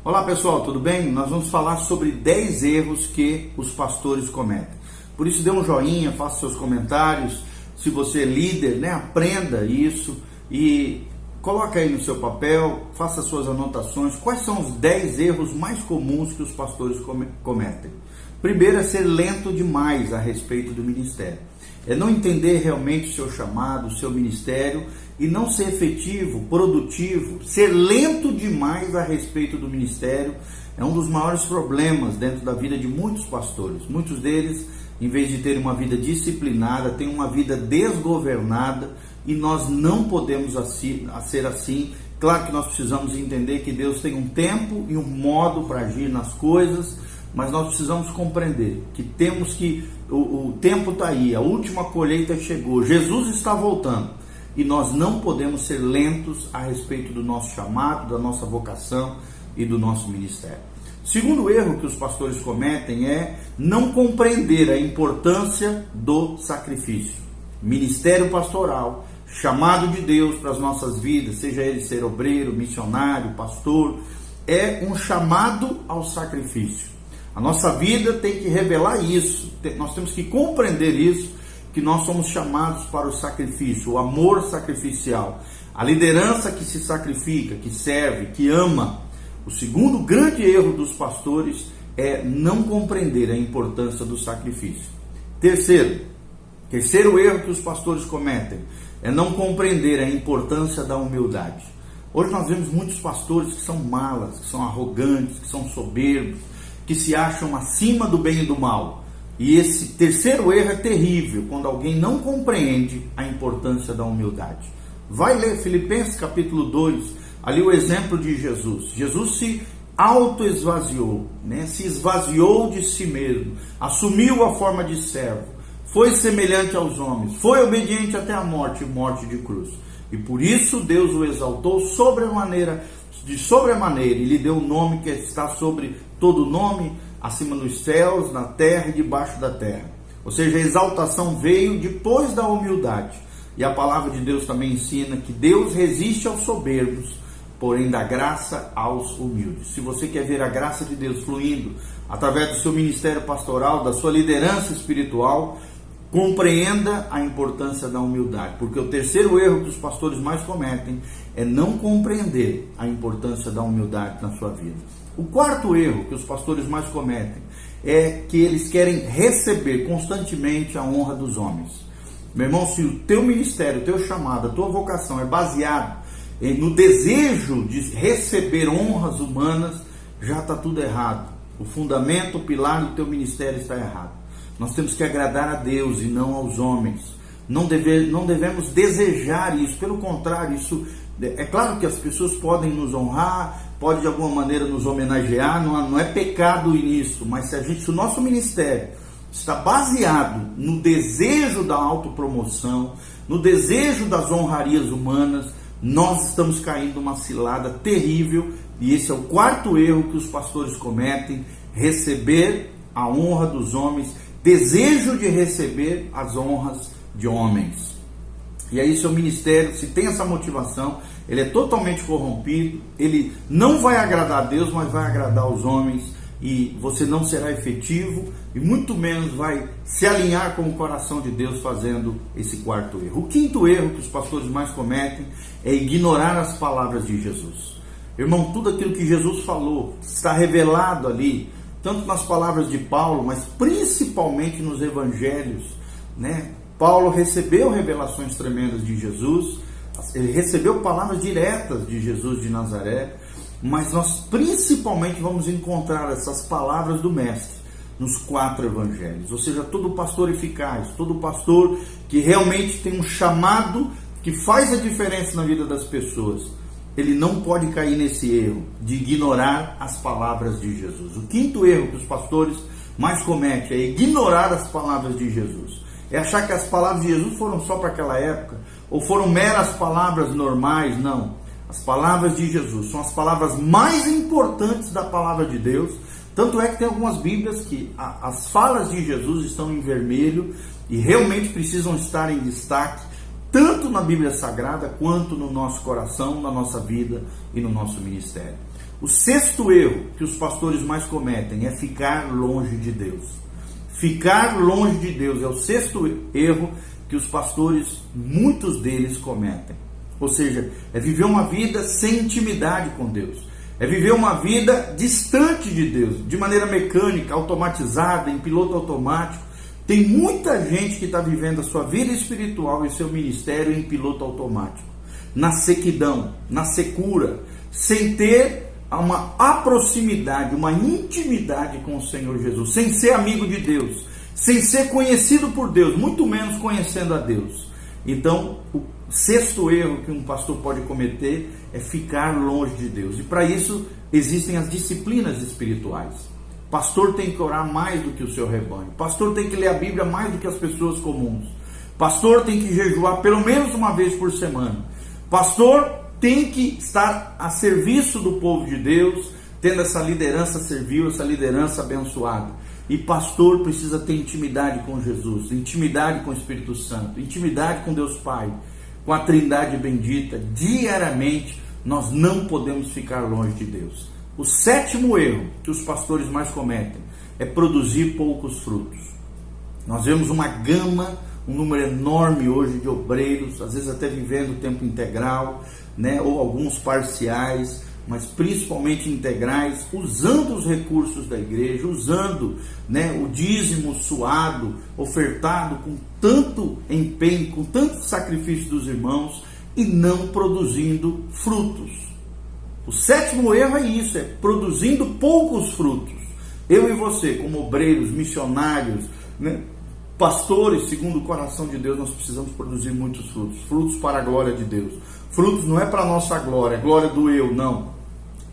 Olá pessoal, tudo bem? Nós vamos falar sobre 10 erros que os pastores cometem. Por isso dê um joinha, faça seus comentários. Se você é líder, aprenda isso e coloque aí no seu papel, faça suas anotações. Quais são os 10 erros mais comuns que os pastores cometem? Primeiro é ser lento demais a respeito do ministério. É não entender realmente o seu chamado, o seu ministério e não ser efetivo, produtivo. Ser lento demais a respeito do ministério é um dos maiores problemas dentro da vida de muitos pastores. Muitos deles, em vez de terem uma vida disciplinada, têm uma vida desgovernada e nós não podemos ser assim. Claro que nós precisamos entender que Deus tem um tempo e um modo para agir nas coisas, mas nós precisamos compreender que o tempo está aí, a última colheita chegou, Jesus está voltando e nós não podemos ser lentos a respeito do nosso chamado, da nossa vocação e do nosso ministério. Segundo erro que os pastores cometem é não compreender a importância do sacrifício. Ministério pastoral, chamado de Deus para as nossas vidas, seja ele ser obreiro, missionário, pastor, é um chamado ao sacrifício. A nossa vida tem que revelar isso, nós temos que compreender isso, que nós somos chamados para o sacrifício, o amor sacrificial, a liderança que se sacrifica, que serve, que ama. O segundo grande erro dos pastores é não compreender a importância do sacrifício. Terceiro erro que os pastores cometem é não compreender a importância da humildade. Hoje nós vemos muitos pastores que são malas, que são arrogantes, que são soberbos, que se acham acima do bem e do mal. E esse terceiro erro é terrível, quando alguém não compreende a importância da humildade. Vai ler Filipenses capítulo 2, ali o exemplo de Jesus. Jesus se auto-esvaziou, se esvaziou de si mesmo, assumiu a forma de servo, foi semelhante aos homens, foi obediente até a morte de cruz. E por isso Deus o exaltou de sobremaneira, e lhe deu um nome que está sobre todo nome, acima dos céus, na terra e debaixo da terra. Ou seja, a exaltação veio depois da humildade. E a palavra de Deus também ensina que Deus resiste aos soberbos, porém dá graça aos humildes. Se você quer ver a graça de Deus fluindo através do seu ministério pastoral, da sua liderança espiritual, compreenda a importância da humildade, porque o terceiro erro que os pastores mais cometem é não compreender a importância da humildade na sua vida. O quarto erro que os pastores mais cometem é que eles querem receber constantemente a honra dos homens. Meu irmão, se o teu ministério, o teu chamado, a tua vocação é baseado no desejo de receber honras humanas, já está tudo errado. O fundamento, o pilar do teu ministério está errado. Nós temos que agradar a Deus e não aos homens. Não devemos desejar isso. Pelo contrário, isso é claro que as pessoas podem nos honrar, pode de alguma maneira nos homenagear, não é pecado nisso, mas se o nosso ministério está baseado no desejo da autopromoção, no desejo das honrarias humanas, nós estamos caindo numa cilada terrível, e esse é o quarto erro que os pastores cometem: receber a honra dos homens, desejo de receber as honras de homens. E aí seu ministério, se tem essa motivação, ele é totalmente corrompido, ele não vai agradar a Deus, mas vai agradar os homens, e você não será efetivo, e muito menos vai se alinhar com o coração de Deus fazendo esse quarto erro. O quinto erro que os pastores mais cometem é ignorar as palavras de Jesus. Irmão, tudo aquilo que Jesus falou está revelado ali, tanto nas palavras de Paulo, mas principalmente nos evangelhos, Paulo recebeu revelações tremendas de Jesus, ele recebeu palavras diretas de Jesus de Nazaré, mas nós principalmente vamos encontrar essas palavras do Mestre nos 4 evangelhos. Ou seja, todo pastor eficaz, todo pastor que realmente tem um chamado que faz a diferença na vida das pessoas, ele não pode cair nesse erro de ignorar as palavras de Jesus. O quinto erro que os pastores mais cometem é ignorar as palavras de Jesus. É achar que as palavras de Jesus foram só para aquela época, ou foram meras palavras normais. Não. As palavras de Jesus são as palavras mais importantes da palavra de Deus. Tanto é que tem algumas Bíblias que as falas de Jesus estão em vermelho e realmente precisam estar em destaque, tanto na Bíblia Sagrada quanto no nosso coração, na nossa vida e no nosso ministério. O sexto erro que os pastores mais cometem é ficar longe de Deus. Ficar longe de Deus é o sexto erro que os pastores, muitos deles, cometem. Ou seja, é viver uma vida sem intimidade com Deus. É viver uma vida distante de Deus, de maneira mecânica, automatizada, em piloto automático. Tem muita gente que está vivendo a sua vida espiritual e seu ministério em piloto automático, na sequidão, na secura, sem ter uma proximidade, uma intimidade com o Senhor Jesus, sem ser amigo de Deus, sem ser conhecido por Deus, muito menos conhecendo a Deus. Então, o sexto erro que um pastor pode cometer é ficar longe de Deus. E para isso existem as disciplinas espirituais. Pastor tem que orar mais do que o seu rebanho. Pastor tem que ler a Bíblia mais do que as pessoas comuns. Pastor tem que jejuar pelo menos uma vez por semana. Pastor tem que estar a serviço do povo de Deus, tendo essa liderança servil, essa liderança abençoada. E pastor precisa ter intimidade com Jesus, intimidade com o Espírito Santo, intimidade com Deus Pai, com a Trindade bendita. Diariamente nós não podemos ficar longe de Deus. O sétimo erro que os pastores mais cometem é produzir poucos frutos. Nós vemos uma gama, um número enorme hoje de obreiros, às vezes até vivendo tempo integral, ou alguns parciais, mas principalmente integrais, usando os recursos da igreja, usando o dízimo suado, ofertado com tanto empenho, com tanto sacrifício dos irmãos, e não produzindo frutos. O sétimo erro é isso, é produzindo poucos frutos. Eu e você, como obreiros, missionários, pastores, segundo o coração de Deus, nós precisamos produzir muitos frutos. Frutos para a glória de Deus. Frutos não é para a nossa glória, glória do eu, não.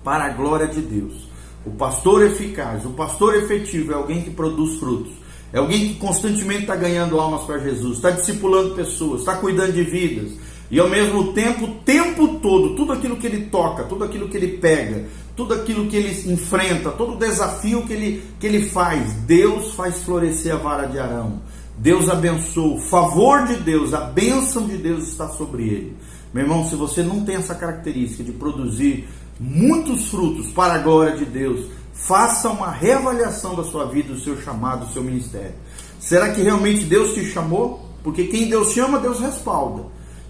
Para a glória de Deus. O pastor eficaz, o pastor efetivo é alguém que produz frutos. É alguém que constantemente está ganhando almas para Jesus, está discipulando pessoas, está cuidando de vidas. E ao mesmo tempo, o tempo todo, tudo aquilo que ele toca, tudo aquilo que ele pega, tudo aquilo que ele enfrenta, todo o desafio que ele faz, Deus faz florescer a vara de Arão. Deus abençoa, o favor de Deus, a bênção de Deus está sobre ele. Meu irmão, se você não tem essa característica de produzir muitos frutos para a glória de Deus, faça uma reavaliação da sua vida, do seu chamado, do seu ministério. Será que realmente Deus te chamou? Porque quem Deus chama, Deus respalda.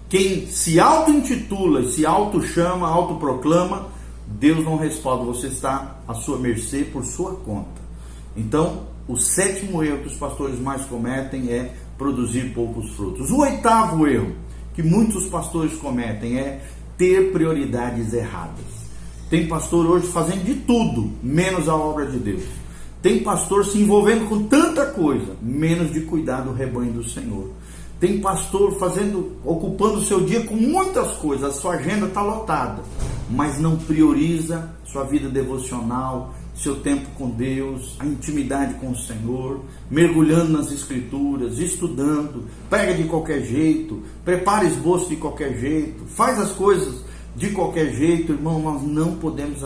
Quem se auto-intitula, se auto-chama, auto-proclama, Deus não respalda, você está à sua mercê por sua conta. Então, o sétimo erro que os pastores mais cometem é produzir poucos frutos. O oitavo erro que muitos pastores cometem é ter prioridades erradas. Tem pastor hoje fazendo de tudo, menos a obra de Deus. Tem pastor se envolvendo com tanta coisa, menos de cuidar do rebanho do Senhor. Tem pastor ocupando o seu dia com muitas coisas, a sua agenda está lotada, mas não prioriza sua vida devocional, seu tempo com Deus, a intimidade com o Senhor, mergulhando nas Escrituras, estudando, prega de qualquer jeito, prepara esboço de qualquer jeito, faz as coisas de qualquer jeito. Irmão, nós não podemos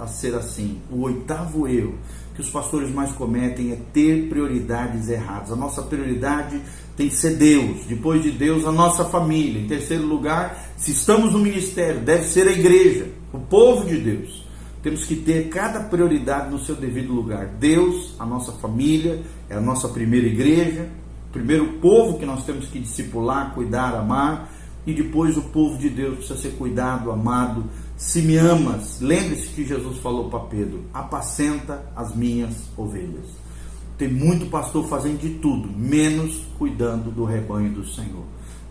ser assim. O oitavo erro que os pastores mais cometem é ter prioridades erradas. A nossa prioridade tem que ser Deus, depois de Deus a nossa família, em terceiro lugar, se estamos no ministério, deve ser a igreja, o povo de Deus. Temos que ter cada prioridade no seu devido lugar. Deus, a nossa família, é a nossa primeira igreja, o primeiro povo que nós temos que discipular, cuidar, amar, e depois o povo de Deus precisa ser cuidado, amado. Se me amas, lembre-se que Jesus falou para Pedro: apacenta as minhas ovelhas. Tem muito pastor fazendo de tudo, menos cuidando do rebanho do Senhor.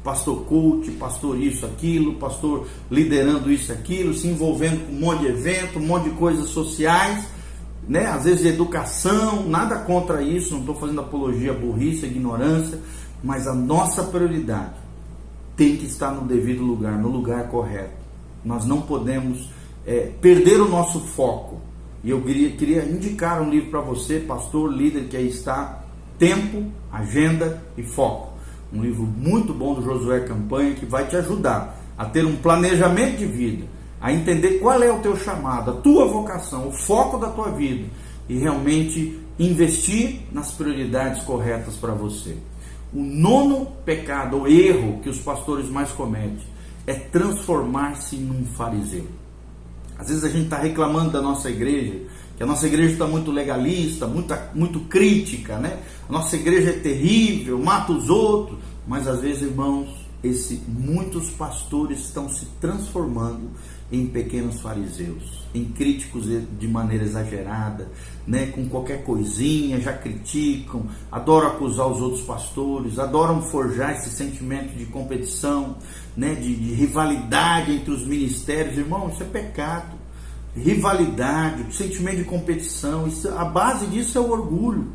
Pastor coach, pastor isso, aquilo, pastor liderando isso, aquilo, se envolvendo com um monte de evento, um monte de coisas sociais, às vezes de educação, nada contra isso, não estou fazendo apologia à burrice, à ignorância, mas a nossa prioridade tem que estar no devido lugar, no lugar correto. Nós não podemos perder o nosso foco. E eu queria indicar um livro para você, pastor, líder, que aí está, Tempo, Agenda e Foco. Um livro muito bom do Josué Campanha, que vai te ajudar a ter um planejamento de vida, a entender qual é o teu chamado, a tua vocação, o foco da tua vida, e realmente investir nas prioridades corretas para você. O nono pecado ou erro que os pastores mais cometem é transformar-se num fariseu. Às vezes a gente está reclamando da nossa igreja, que a nossa igreja está muito legalista, muito crítica, né? A nossa igreja é terrível, mata os outros. Mas às vezes, irmãos, muitos pastores estão se transformando em pequenos fariseus, em críticos de maneira exagerada, né? Com qualquer coisinha já criticam, adoram acusar os outros pastores, adoram forjar esse sentimento de competição, né? de rivalidade entre os ministérios. Irmão, isso é pecado. Rivalidade, sentimento de competição, a base disso é o orgulho,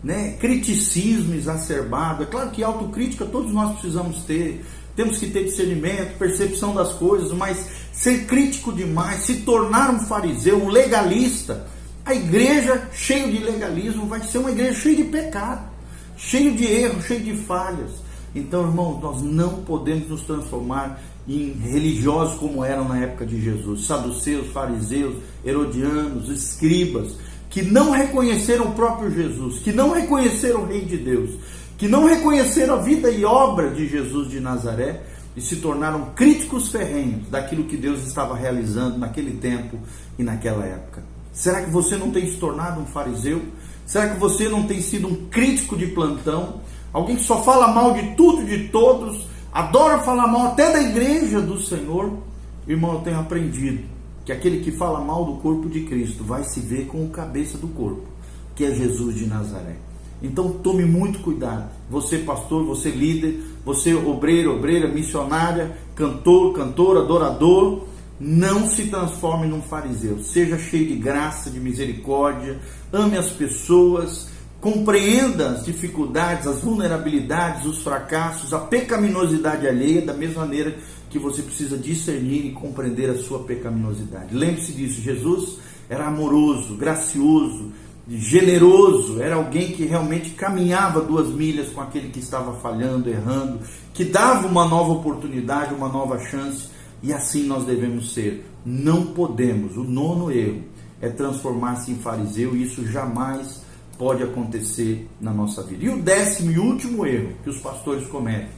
né? Criticismo exacerbado. É claro que autocrítica todos nós precisamos ter, temos que ter discernimento, percepção das coisas, mas ser crítico demais, se tornar um fariseu, um legalista, a igreja cheia de legalismo vai ser uma igreja cheia de pecado, cheia de erros, cheia de falhas. Então, irmãos, nós não podemos nos transformar em religiosos como eram na época de Jesus, saduceus, fariseus, herodianos, escribas, que não reconheceram o próprio Jesus, que não reconheceram o Rei de Deus, que não reconheceram a vida e obra de Jesus de Nazaré e se tornaram críticos ferrenhos daquilo que Deus estava realizando naquele tempo e naquela época. Será que você não tem se tornado um fariseu? Será que você não tem sido um crítico de plantão? Alguém que só fala mal de tudo e de todos, adora falar mal até da igreja do Senhor? Irmão, eu tenho aprendido que aquele que fala mal do corpo de Cristo vai se ver com o cabeça do corpo, que é Jesus de Nazaré. Então tome muito cuidado, você pastor, você líder, você obreiro, obreira, missionária, cantor, cantora, adorador, não se transforme num fariseu, seja cheio de graça, de misericórdia, ame as pessoas, compreenda as dificuldades, as vulnerabilidades, os fracassos, a pecaminosidade alheia, da mesma maneira que você precisa discernir e compreender a sua pecaminosidade. Lembre-se disso, Jesus era amoroso, gracioso, generoso, era alguém que realmente caminhava 2 milhas com aquele que estava falhando, errando, que dava uma nova oportunidade, uma nova chance, e assim nós devemos ser. Não podemos, o 9º erro é transformar-se em fariseu, e isso jamais pode acontecer na nossa vida. E o 10º e último erro que os pastores cometem,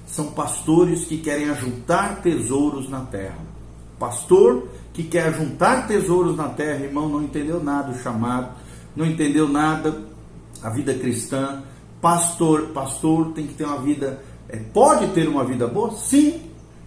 são pastores que querem ajuntar tesouros na terra. Pastor que quer ajuntar tesouros na terra, irmão, não entendeu nada o chamado, não entendeu nada a vida cristã. Pastor tem que ter uma vida, pode ter uma vida boa? Sim,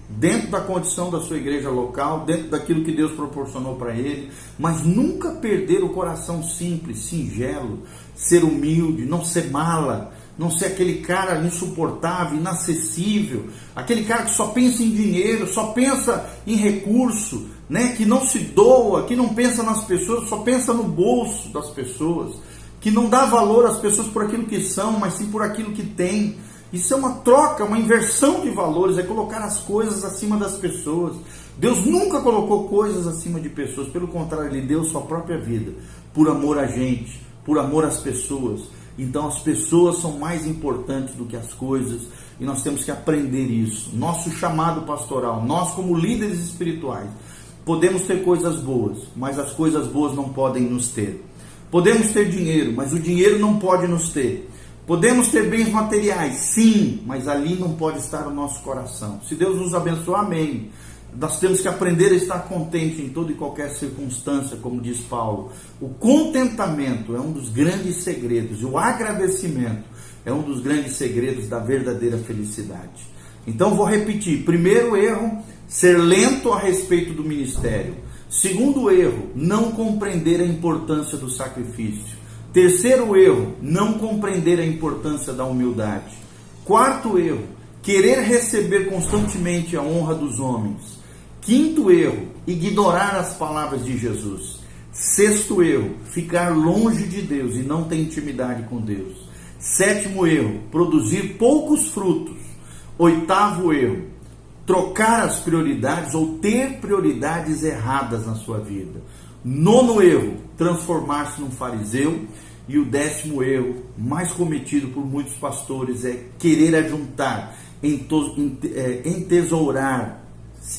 dentro da condição da sua igreja local, dentro daquilo que Deus proporcionou para ele, mas nunca perder o coração simples, singelo, ser humilde, não ser mala, não ser aquele cara insuportável, inacessível, aquele cara que só pensa em dinheiro, só pensa em recurso, né? Que não se doa, que não pensa nas pessoas, só pensa no bolso das pessoas, que não dá valor às pessoas por aquilo que são, mas sim por aquilo que tem. Isso é uma troca, uma inversão de valores, é colocar as coisas acima das pessoas. Deus nunca colocou coisas acima de pessoas, pelo contrário, Ele deu sua própria vida, por amor a gente, por amor às pessoas. Então as pessoas são mais importantes do que as coisas, e nós temos que aprender isso. Nosso chamado pastoral, nós como líderes espirituais, podemos ter coisas boas, mas as coisas boas não podem nos ter. Podemos ter dinheiro, mas o dinheiro não pode nos ter. Podemos ter bens materiais, sim, mas ali não pode estar o nosso coração. Se Deus nos abençoar, amém. Nós temos que aprender a estar contente em toda e qualquer circunstância, como diz Paulo. O contentamento é um dos grandes segredos, e o agradecimento é um dos grandes segredos da verdadeira felicidade. Então vou repetir: 1º erro, ser lento a respeito do ministério. 2º erro, não compreender a importância do sacrifício. 3º erro, não compreender a importância da humildade. 4º erro, querer receber constantemente a honra dos homens. 5º erro, ignorar as palavras de Jesus. 6º erro, ficar longe de Deus e não ter intimidade com Deus. 7º erro, produzir poucos frutos. 8º erro, trocar as prioridades ou ter prioridades erradas na sua vida. 9º erro, transformar-se num fariseu. E o 10º erro, mais cometido por muitos pastores, é querer ajuntar, entesourar,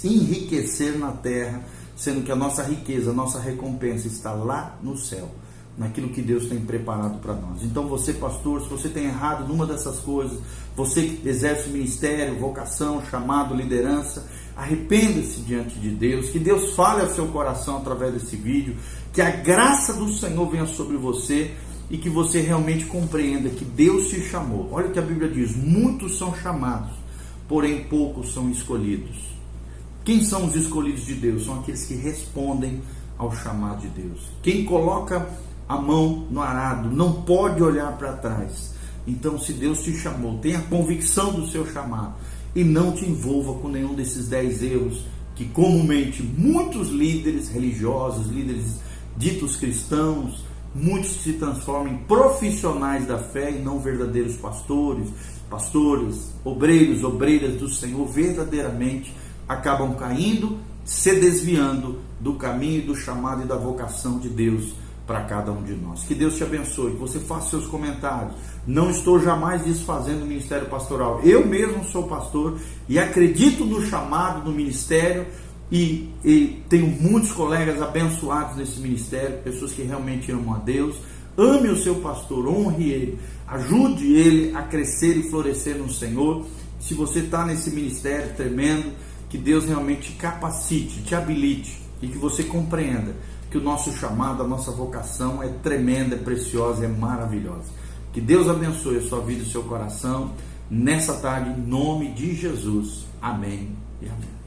enriquecer na terra, sendo que a nossa riqueza, a nossa recompensa está lá no céu. naquilo que Deus tem preparado para nós. Então você, pastor, se você tem errado numa dessas coisas, você que exerce ministério, vocação, chamado, liderança, arrependa-se diante de Deus, que Deus fale ao seu coração através desse vídeo, que a graça do Senhor venha sobre você e que você realmente compreenda que Deus te chamou. Olha o que a Bíblia diz: muitos são chamados, porém poucos são escolhidos. Quem são os escolhidos de Deus? São aqueles que respondem ao chamado de Deus. Quem coloca a mão no arado não pode olhar para trás. Então, se Deus te chamou, tenha convicção do seu chamado e não te envolva com nenhum desses 10 erros que comumente muitos líderes religiosos, líderes ditos cristãos, muitos se transformam em profissionais da fé e não verdadeiros pastores, obreiras do Senhor, verdadeiramente acabam caindo, se desviando do caminho, do chamado e da vocação de Deus para cada um de nós. Que Deus te abençoe, que você faça seus comentários. Não estou jamais desfazendo o ministério pastoral. Eu mesmo sou pastor e acredito no chamado do ministério e tenho muitos colegas abençoados nesse ministério, pessoas que realmente amam a Deus. Ame o seu pastor, honre ele, ajude ele a crescer e florescer no Senhor. Se você está nesse ministério tremendo, que Deus realmente te capacite, te habilite e que você compreenda que o nosso chamado, a nossa vocação é tremenda, é preciosa, é maravilhosa. Que Deus abençoe a sua vida e o seu coração nessa tarde, em nome de Jesus. Amém e amém.